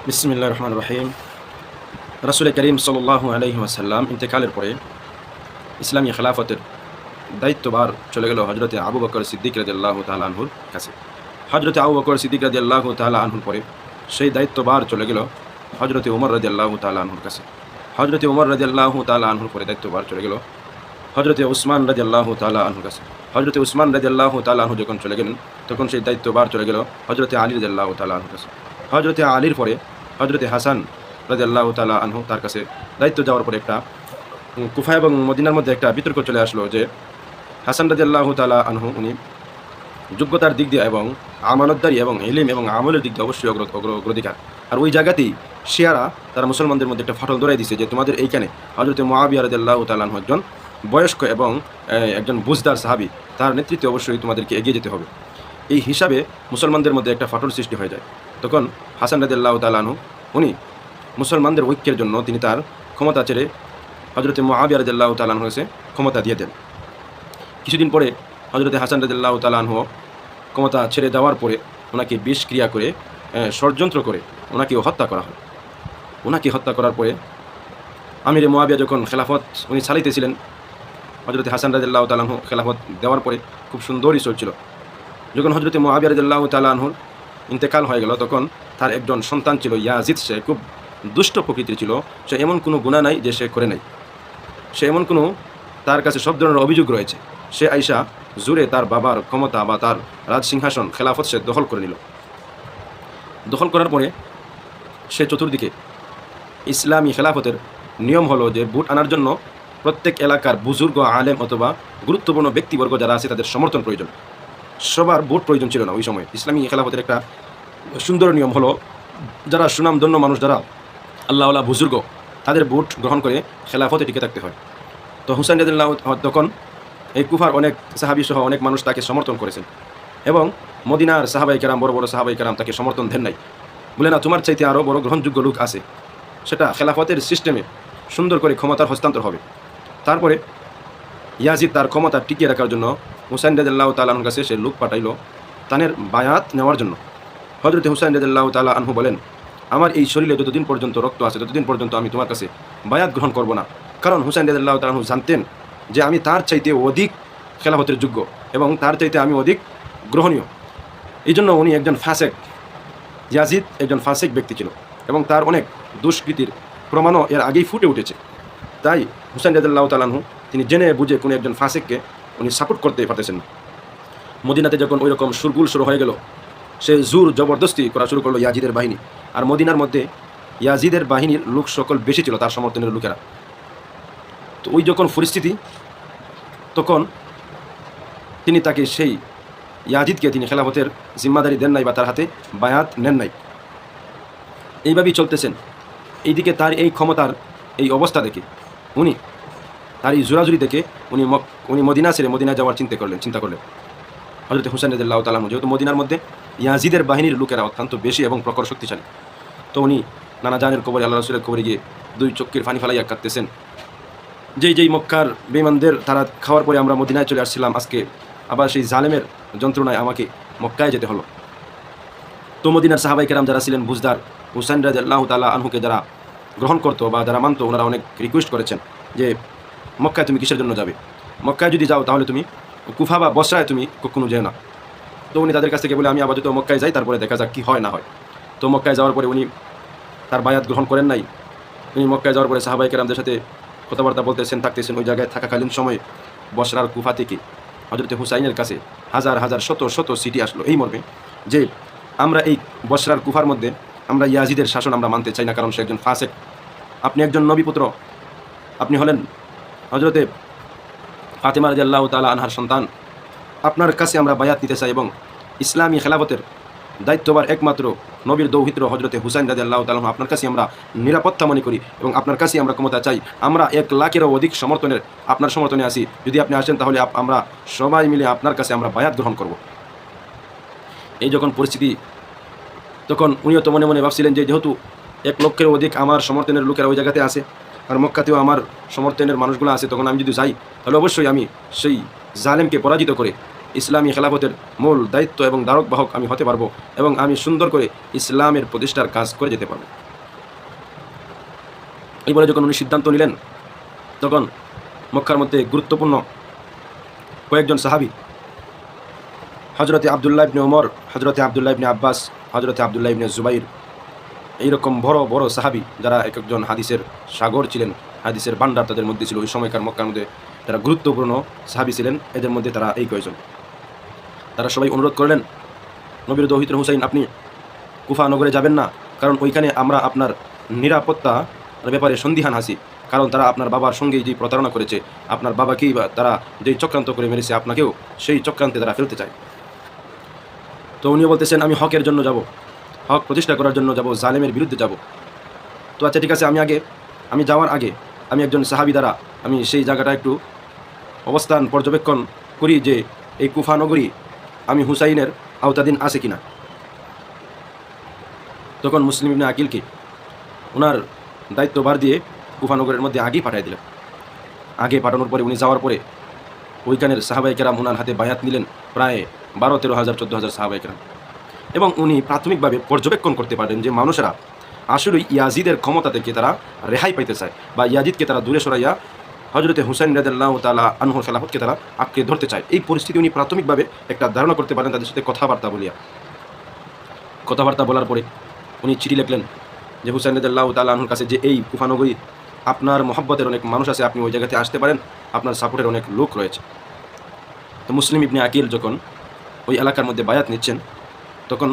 বিসমিল্লাহির রহমানির রহিম। রাসূল করিম সাল্লাল্লাহু আলাইহি ওয়াসাল্লাম ইন্তেকালের পরে ইসলামী খেলাফতের দায়িত্বভার চলে গেল হযরতে আবু বকর সিদ্দিক রাদিয়াল্লাহু তাআলা আনহুর কাছে। হযরতে আবু বকর সিদ্দিক রাদিয়াল্লাহু তাআলা আনহুর পরে সেই দায়িত্বভার চলে গেল হযরতে ওমর রাদিয়াল্লাহু তাআলা আনহুর কাছে। হযরতে ওমর রাদিয়াল্লাহু তাআলা আনহুর পরে দায়িত্বভার চলে গেল হযরতে উসমান রাদিয়াল্লাহু তাআলা আনহুর কাছে। হযরতে উসমান রাদিয়াল্লাহু তাআলা আনহু যখন চলে গেলেন তখন সেই দায়িত্বভার চলে গেল হযরতে আলী রাদিয়াল্লাহু তাআলা আনহুর কাছে। হযরতে আলীর পরে হযরতে হাসান রাদিয়াল্লাহু তাআলা আনহু তার কাছে দায়িত্ব যাওয়ার পরে একটা কুফা এবং মদিনার মধ্যে একটা বিতর্ক চলে আসলো যে হাসান রাদিয়াল্লাহু তাআলা আনহু উনি যোগ্যতার দিক দিয়ে এবং আমানতদারি এবং ইলম এবং আমলের দিক দিয়ে অবশ্যই অগ্রাধিকার। আর ওই জায়গাতেই শিয়ারা তারা মুসলমানদের মধ্যে একটা ফাটল ধরাই দিছে যে তোমাদের এইখানে হযরতে মুআবিয়া রাদিয়াল্লাহু তাআলা আনহু একজন বয়স্ক এবং একজন বুজদার সাহাবী, তার নেতৃত্বে অবশ্যই তোমাদেরকে এগিয়ে যেতে হবে। এই হিসাবে মুসলমানদের মধ্যে একটা ফাটল সৃষ্টি হয়ে যায়। তখন হাসান রাদিয়াল্লাহু তাআলা আনহু উনি মুসলমানদের ঐক্যের জন্য তিনি তার ক্ষমতা ছেড়ে হযরতে মুআবিয়া রাদিয়াল্লাহু তাআলা আনহুর কাছে ক্ষমতা দিয়ে দেন। কিছুদিন পরে হযরতে হাসান রাদিয়াল্লাহু তাআলা আনহু ক্ষমতা ছেড়ে যাওয়ার পরে ওনাকে বিষক্রিয়া করে ষড়যন্ত্র করে ওনাকে হত্যা করা হয়। ওনাকে হত্যা করার পরে আমিরে মুআবিয়া যখন খেলাফত উনি চালাইতেছিলেন, হযরতে হাসান রাদিয়াল্লাহু তাআলা আনহু খেলাফত দেওয়ার পরে খুব সুন্দরই চলছিল। যখন হযরতে মুআবিয়া রাদিয়াল্লাহু তাআলা আনহুর ইন্তেকাল হয়ে গেল তখন তার একজন সন্তান ছিল ইয়াজিদ। সে খুব দুষ্ট প্রকৃতির ছিল। সে এমন কোনো গুনাহ নাই যে সে করে নাই। সে এমন কোনো তার কাছে সব ধরনের অভিযোগ রয়েছে। সে আইসা জুড়ে তার বাবার ক্ষমতা বা তার রাজসিংহাসন খেলাফত সে দখল করে নিল। দখল করার পরে সে চতুর্দিকে ইসলামী খেলাফতের নিয়ম হলো যে ভোট আনার জন্য প্রত্যেক এলাকার বুজুর্গ আলেম অথবা গুরুত্বপূর্ণ ব্যক্তিবর্গ যারা আছে তাদের সমর্থন প্রয়োজন। সবার ভোট প্রয়োজন ছিল না ওই সময়। ইসলামী খেলাফতের একটা সুন্দর নিয়ম হলো যারা সুনামধন্য মানুষ, যারা আল্লাহওয়ালা বুজুর্গ, তাদের ভোট গ্রহণ করে খেলাফতে টিকে থাকতে হয়। তো হুসাইন রাদিয়াল্লাহু তখন এই কুফার অনেক সাহাবী সহ অনেক মানুষ তাকে সমর্থন করেছেন এবং মদিনার সাহাবাই কেরাম, বড় বড় সাহাবাই কেরাম তাকে সমর্থন দেন নাই। বলে না, তোমার চাইতে আরও বড় গ্রহণযোগ্য লোক আছে, সেটা খেলাফতের সিস্টেমে সুন্দর করে ক্ষমতার হস্তান্তর হবে। তারপরে ইয়াজিদ তার ক্ষমতা টিকিয়ে রাখার জন্য হুসাইন রাদিয়াল্লাহু তাআলা আনহুর কাছে সে লোক পাঠাইল তানের বায়াত নেওয়ার জন্য। হযরতে হুসাইন রাদিয়াল্লাহু তাআলা আনহু বলেন, আমার এই শরীরে যতদিন পর্যন্ত রক্ত আছে ততদিন পর্যন্ত আমি তোমার কাছে বায়াত গ্রহণ করব না। কারণ হুসাইন রাদিয়াল্লাহু তাআলা আনহু জানতেন যে আমি তার চাইতে অধিক খেলাফতের যোগ্য এবং তার চাইতে আমি অধিক গ্রহণীয়। এই জন্য উনি একজন ফাসেক, ইয়াজিদ একজন ফাসেক ব্যক্তি ছিল এবং তার অনেক দুষ্কৃতির প্রমাণও এর আগেই ফুটে উঠেছে। তাই হুসাইন রাদিয়াল্লাহু তাআলা আনহু তিনি জেনে বুঝে কোনো একজন ফাসেককে উনি সাপোর্ট করতে পারতেছেন না। মদিনাতে যখন ওই রকম সুরগুল শুরু হয়ে গেল, সে জোর জবরদস্তি করা শুরু করলো ইয়াজিদের বাহিনী। আর মদিনার মধ্যে ইয়াজিদের বাহিনীর লোক সকল বেশি ছিল, তার সমর্থনের লোকেরা। তো ওই যখন পরিস্থিতি, তখন তিনি তাকে সেই ইয়াজিদকে তিনি খেলাফতের জিম্মাদারি দেন নাই বা তার হাতে বায়াত নেন নাই। এইভাবেই চলতেছেন। এইদিকে তার এই ক্ষমতার এই অবস্থা দেখে উনি তার এই জোরাজুরি দেখে উনি মদিনা ছেড়ে মদিনা যাওয়ার চিন্তা করলেন। হযরত হুসাইন রাদিয়াল্লাহু তাআলা আনহু যেহেতু মদিনার মধ্যে ইয়াজিদের বাহিনীর লোকেরা অত্যন্ত বেশি এবং প্রখর শক্তিশালী, তো উনি নানা জানের কবরে, আল্লাহ রাসূলের কবরে গিয়ে দুই চক্ষের পানি ফালাইয়া কাঁদতেছেন। যেই মক্কার বেঈমানদের তারা খাওয়ার পরে আমরা মদিনায় চলে আসছিলাম, আজকে আবার সেই জালেমের যন্ত্রণায় আমাকে মক্কায় যেতে হলো। তো মদিনার সাহাবাই কেরাম যারা ছিলেন বুজদার, হুসাইন রাদিয়াল্লাহু তাআলা আনহুকে যারা গ্রহণ করতো বা যারা মানতো, ওনারা অনেক রিকোয়েস্ট করেছেন যে মক্কায় তুমি কিসের জন্য যাবে? মক্কায় যদি যাও তাহলে তুমি কুফা বা বসরায় তুমি কখনো যেও না। তো উনি তাদের কাছ থেকে বলে, আমি আপাতত মক্কায় যাই, তারপরে দেখা যাক কী হয় না হয়। তো মক্কায় যাওয়ার পরে উনি তার বায়াত গ্রহণ করেন নাই। উনি মক্কায় যাওয়ার পরে সাহাবাই কেরামদের সাথে কথাবার্তা বলতেছেন, থাকতেছেন। ওই জায়গায় থাকাকালীন সময়ে বসরার কুফা থেকে হযরতে হুসাইনের কাছে হাজার হাজার শত শত সিটি আসলো এই মর্মে যে আমরা এই বসরার কুফার মধ্যে আমরা ইয়াজিদের শাসন আমরা মানতে চাই না, কারণ সে একজন ফাসেক। আপনি একজন নবীপুত্র, আপনি হলেন হযরতে ফাতেমা রাদিয়াল্লাহু তাআলা আনহার সন্তান। আপনার কাছে আমরা বায়াত নিতে চাই এবং ইসলামী খেলাফতের দায়িত্বভার একমাত্র নবীর দৌহিত্র হযরতে হুসাইন রাদিয়াল্লাহু তাআলা আপনার কাছে আমরা নিরাপত্তা মনে করি এবং আপনার কাছে আমরা ক্ষমতা চাই। আমরা 1 লাখেরও অধিক আপনার সমর্থনে আছি। যদি আপনি আসেন তাহলে আমরা সবাই মিলে আপনার কাছে আমরা বায়াত গ্রহণ করব। এই যখন পরিস্থিতি, তখন উনিও তো মনে মনে ভাবছিলেন যে যেহেতু 1 লক্ষেরও অধিক আমার সমর্থনের লোকেরা ওই জায়গাতে আছে আর মক্কাতেও আমার সমর্থনের মানুষগুলো আছে, তখন আমি যদি যাই তাহলে অবশ্যই আমি সেই জালেমকে পরাজিত করে ইসলামী খেলাফতের মূল দায়িত্ব এবং দ্বারক বাহক আমি হতে পারবো এবং আমি সুন্দর করে ইসলামের প্রতিষ্ঠার কাজ করে যেতে পারবো। এই বলে যখন উনি সিদ্ধান্ত নিলেন, তখন মক্কার মধ্যে গুরুত্বপূর্ণ কয়েকজন সাহাবী, হজরতে আবদুল্লাহ ইবনে ওমর, হজরতে আবদুল্লাহ ইবনে আব্বাস, হজরতে আবদুল্লাহ ইবনে জুবাইর, এইরকম বড় বড় সাহাবী যারা এক একজন হাদিসের সাগর ছিলেন, হাদিসের ভান্ডার তাদের মধ্যে ছিল, ওই সময়কার মক্কার মধ্যে তারা গুরুত্বপূর্ণ সাহাবী ছিলেন। এদের মধ্যে তারা এই কয়েকজন, তারা সবাই অনুরোধ করলেন, নবীর দৌহিত্র হুসাইন, আপনি কুফা নগরে যাবেন না, কারণ ওইখানে আমরা আপনার নিরাপত্তা ব্যাপারে সন্দিহান আছি, কারণ তারা আপনার বাবার সঙ্গেই যে প্রতারণা করেছে, আপনার বাবাকেই তারা যেই চক্রান্ত করে মেরেছে, আপনাকেও সেই চক্রান্তে তারা ফেলতে চায়। তো উনিও বলতেছেন, আমি হকের জন্য যাব, হক প্রতিষ্ঠা করার জন্য যাব, জালেমের বিরুদ্ধে যাব। তো আচ্ছা ঠিক আছে, আমি যাওয়ার আগে আমি একজন সাহাবী দ্বারা আমি সেই জায়গাটা একটু অবস্থান পর্যবেক্ষণ করি যে এই কুফা নগরী আমি হুসাইনের আওতাধীন আছে কিনা। তখন মুসলিম ইবনে আকিলকে ওনার দায়িত্বভার দিয়ে কুফা নগরের মধ্যে আগেই পাঠিয়ে দিলেন। আগে পাঠানোর পরে উনি যাওয়ার পরে ওইখানের সাহাবায়ে কেরাম ওনার হাতে বায়াত নিলেন, প্রায় 12-13 হাজার 14 হাজার সাহাবায়ে কেরাম। এবং উনি প্রাথমিকভাবে পর্যবেক্ষণ করতে পারেন যে মানুষেরা আসলেই ইয়াজিদের ক্ষমতা থেকে তারা রেহাই পাইতে চায়, বা ইয়াজিদকে তারা দূরে সরাইয়া হজরতে হুসাইন রাদিয়াল্লাহু তাআলা আনহুর খেলাফতকে তারা আঁকড়ে ধরতে চায়। এই পরিস্থিতি উনি প্রাথমিকভাবে একটা ধারণা করতে পারেন তাদের সাথে কথাবার্তা বলার পরে উনি চিঠি লিখলেন যে হুসাইন রাদিয়াল্লাহু তাআলা আনহুর কাছে যে এই কুফা নগরী আপনার মহব্বতের অনেক মানুষ আছে, আপনি ওই জায়গাতে আসতে পারেন, আপনার সাপোর্টের অনেক লোক রয়েছে। তো মুসলিম ইবনে আকিল যখন ওই এলাকার মধ্যে বায়াত নিচ্ছেন, তখন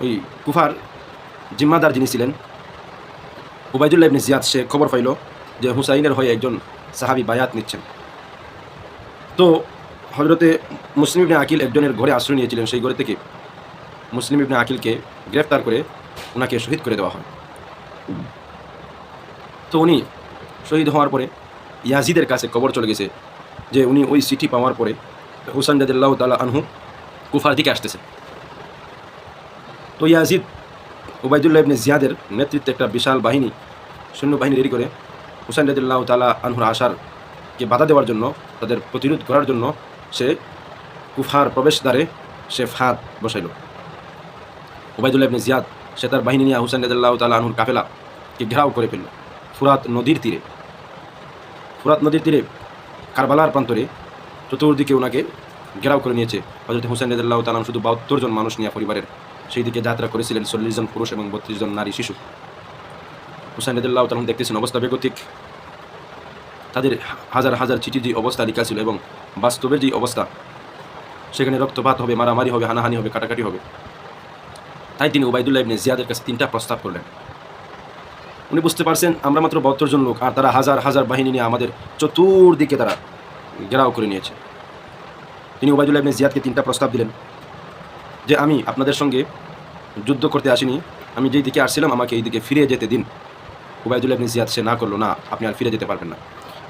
ওই কুফার জিম্মাদার যিনি ছিলেন উবাইদুল্লাহ ইবনে জিয়াদ, সে খবর পাইল যে হুসাইনের হয়ে একজন সাহাবী বায়াত নিচ্ছেন। তো হজরতে মুসলিম ইবনে আকিল একজনের ঘরে আশ্রয় নিয়েছিলেন, সেই ঘরে থেকে মুসলিম ইবনে আকিলকে গ্রেফতার করে ওনাকে শহীদ করে দেওয়া হয়। তো উনি শহীদ হওয়ার পরে ইয়াজিদের কাছে খবর চলে গেছে যে উনি ওই চিঠি পাওয়ার পরে হুসাইন রাদিয়াল্লাহু তাআলা আনহু কুফার দিকে আসতেছে। তো ইয়াজিদ উবাইদুল্লাহ ইবনে জিয়াদের নেতৃত্বে একটা বিশাল বাহিনী, সৈন্যবাহিনী রেডি করে হুসাইন রাদিয়াল্লাহু তাআলা আনহুর আশারকে বাধা দেওয়ার জন্য, তাদের প্রতিরোধ করার জন্য সে কুফার প্রবেশদ্বারে সে ফাঁদ বসাইল। উবাইদুল্লাহ ইবনে জিয়াদ সে তার বাহিনী নিয়ে হুসাইন রাদিয়াল্লাহু তাআলা আনহুর কাফেলাকে ঘেরাও করে ফেলল ফুরাত নদীর তীরে কারবালার প্রান্তরে চতুর্দিকে ওনাকে ঘেরাও করে নিয়েছে। হযরত হুসাইন রাদিয়াল্লাহু তাআলা শুধু 72 জন মানুষ নিয়ে পরিবারের সেই দিকে যাত্রা করেছিলেন, 40 জন পুরুষ এবং 32 জন নারী শিশু। হুসাইন রাদিয়াল্লাহু তাআলা দেখতেছেন অবস্থা বেগতিক, তাদের হাজার হাজার চিঠি যে অবস্থা লেখা ছিল এবং বাস্তবের যে অবস্থা, সেখানে রক্তপাত হবে, মারামারি হবে, হানাহানি হবে, কাটাকাটি হবে। তাই তিনি উবাইদুল্লাহ ইবনে জিয়াদের কাছে 3টা প্রস্তাব করলেন। উনি বুঝতে পারছেন আমরা মাত্র 72 জন লোক, আর তারা হাজার হাজার বাহিনী নিয়ে আমাদের চতুর্দিকে তারা ঘেরাও করে নিয়েছে। তিনি উবাইদুল্লাহ ইবনে জিয়াদকে 3টা প্রস্তাব দিলেন যে আমি আপনাদের সঙ্গে যুদ্ধ করতে আসিনি, আমি যেই দিকে আসছিলাম আমাকে এই দিকে ফিরে যেতে দিন। উবাইদুল্লাহ ইবনে জিয়াদ সে না করলো, না আপনি আর ফিরে যেতে পারবেন না।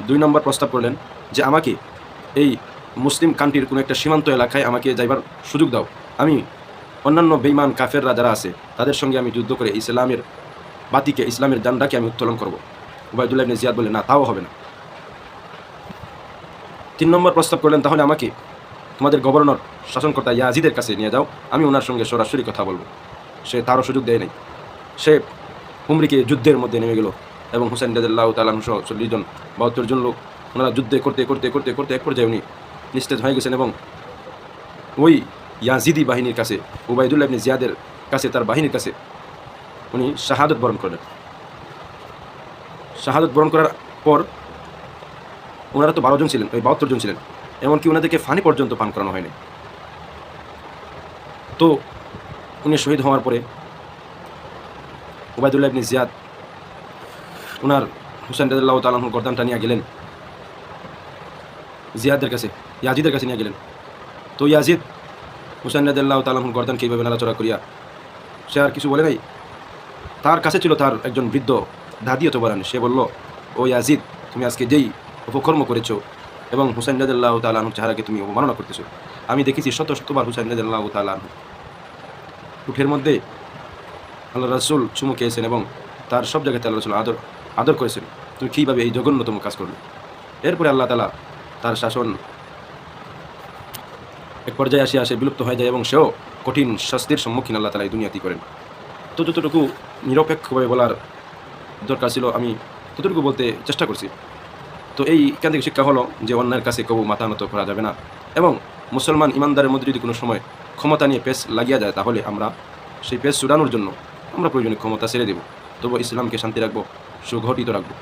2 নম্বর প্রস্তাব করলেন যে আমাকে এই মুসলিম কান্ট্রির কোনো একটা সীমান্ত এলাকায় আমাকে যাইবার সুযোগ দাও, আমি অন্যান্য বেঈমান কাফেররা যারা আছে তাদের সঙ্গে আমি যুদ্ধ করে ইসলামের বাতিকে, ইসলামের জান্ডাকে আমি উত্তোলন করব। উবাইদুল্লাহ ইবনে জিয়াদ বললেন না, তাও হবে না। 3 নম্বর প্রস্তাব করলেন তাহলে আমাকে তোমাদের গভর্নর, শাসনকর্তা ইয়াজিদের কাছে নিয়ে যাও, আমি ওনার সঙ্গে সরাসরি কথা বলবো। সে তারও সুযোগ দেয় নাই, সে হুমরিকে যুদ্ধের মধ্যে নেমে গেল এবং হুসাইন রাদিয়াল্লাহু তাআলা আনহু 40 জন 72 জন লোক ওনারা যুদ্ধে করতে করতে করতে করতে এক পর্যায়ে উনি নিস্তেজ হয়ে গেছেন এবং ওই ইয়াজিদি বাহিনীর কাছে, উবাইদুল্লাহ ইবনে জিয়াদের কাছে, তার বাহিনীর কাছে উনি শাহাদত বরণ করলেন। শাহাদত বরণ করার পর ওনারা তো 12 জন ছিলেন, ওই 72 জন ছিলেন, এমনকি ওনাদেরকে পানি পর্যন্ত পান করানো হয়নি। তো উনি শহীদ হওয়ার পরে উবাইদুল্লাহ ইবনে জিয়াদ ওনার হুসাইন রাদিয়াল্লাহু তাআলা আনহুর গর্দানটা নিয়ে গেলেন জিয়াদের কাছে, ইয়াজিদের কাছে নিয়ে গেলেন। তো ইয়াজিদ হুসাইন রাদিয়াল্লাহু তাআলা আনহুর গর্দানকে এইভাবে নাড়াচড়া করিয়া সে আর কিছু বলে নাই। তার কাছে ছিল তার একজন বৃদ্ধ দাদিও তো বলেন, সে বলল, ও ইয়াজিদ, তুমি আজকে যেই অপকর্ম করেছো এবং হুসাইন রাদিয়াল্লাহু তাআলা আনহুর চেহারাকে তুমি অবমাননা করতেছো, আমি দেখেছি শত শতবার হুসাইন রাদিয়াল্লাহু তাআলা আনহু উঠের মধ্যে আল্লাহ রাসূল চুমু খেয়েছেন এবং তার সব জায়গাতে আল্লাহ রাসূল আদর করেছেন, তুমি কীভাবে এই জঘন্যতম কাজ করলে? এরপরে আল্লাহ তাআলা তার শাসন এক পর্যায়ে আসিয়া সে বিলুপ্ত হয়ে যায় এবং সেও কঠিন শাস্তির সম্মুখীন আল্লাহ তাআলা এই দুনিয়াতেই করেন। তো যতটুকু নিরপেক্ষভাবে বলার দরকার ছিল আমি ততটুকু বলতে চেষ্টা করছি। তো এইখান থেকে শিক্ষা হলো যে অন্যের কাছে কবু মাথা নত করা যাবে না, এবং মুসলমান ইমানদারের মধ্যে যদি কোনো সময় ক্ষমতা নিয়ে পেস লাগিয়া যায় তাহলে আমরা সেই পেস ছুড়ানোর জন্য আমরা প্রয়োজনীয় ক্ষমতা ছেড়ে দেব, তবু ইসলামকে শান্তি রাখবো, সুগঠিত রাখবো।